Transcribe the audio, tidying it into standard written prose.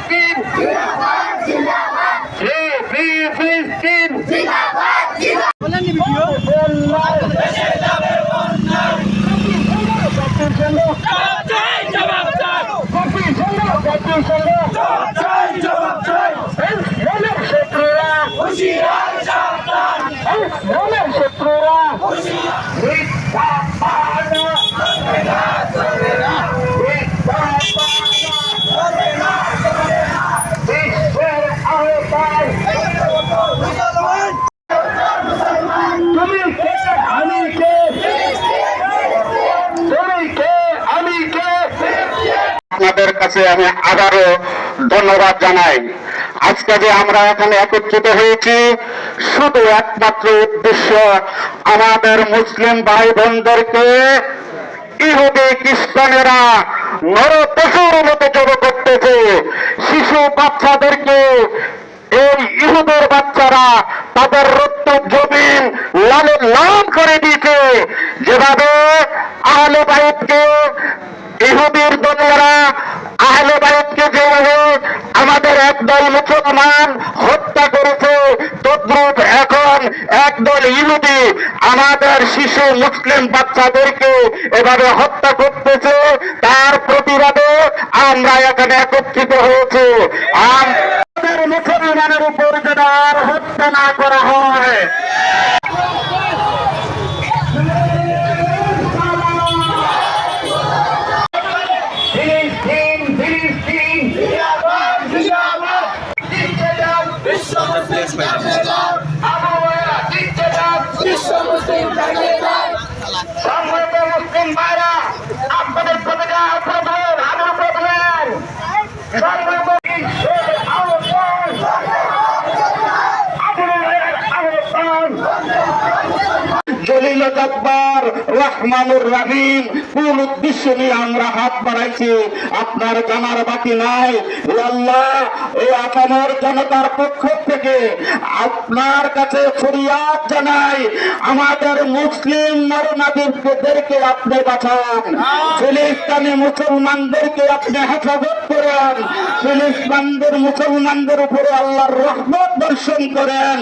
ফিলিস্তিন ফিলিস্তিন আপনাদের কাছে আমি আবারও ধন্যবাদ জানাই। আজকে যে আমরা এখানে একত্রিত হয়েছি শুধু একমাত্র উদ্দেশ্য আমাদের মুসলিম ভাই বোনদেরকে ইহুদি খ্রিস্টানেরা নরপশুর মতো জড়ো করতেছে, শিশু বাচ্চাদেরকে এই ইহুদের বাচ্চারা তাদের রক্ত জমিন লালের লাল করে দিয়েছে। যেভাবে আহলে বাইতকে ইহুদির দলেরা আহলে বাইতকে যেভাবে আমাদের একদল মুসলমান হত্যা করেছে, তদ্রুপ এখন একদল ইহুদি আমাদের শিশু মুসলিম বাচ্চাদেরকে এভাবে হত্যা করতেছে। তার প্রতিবাদে আমরা এখানে একত্রিত হয়েছি। আমাদের মুসলমানের উপর যেন আর হত্যা না করা হয়। মুসলিম ভাইরা আপনাদের জলিল জব্বার রহমানুর রহিম কোন উদ্দেশ্য নিয়ে আমরা হাত বাড়াইছি আপনার জানার বাকি নাই। আল্লাহ এই আপামর জনতার পক্ষ থেকে আপনার কাছে ফরিয়াদ জানাই, আমাদের মুসলিম নরনারীদেরকে আপনি বাঁচান, ফিলিস্তিনি মুসলমানদেরকে আপনি হেফাজত করেন, ফিলিস্তিনের মুসলমানদের উপরে আল্লাহর রহমত বর্ষণ করেন।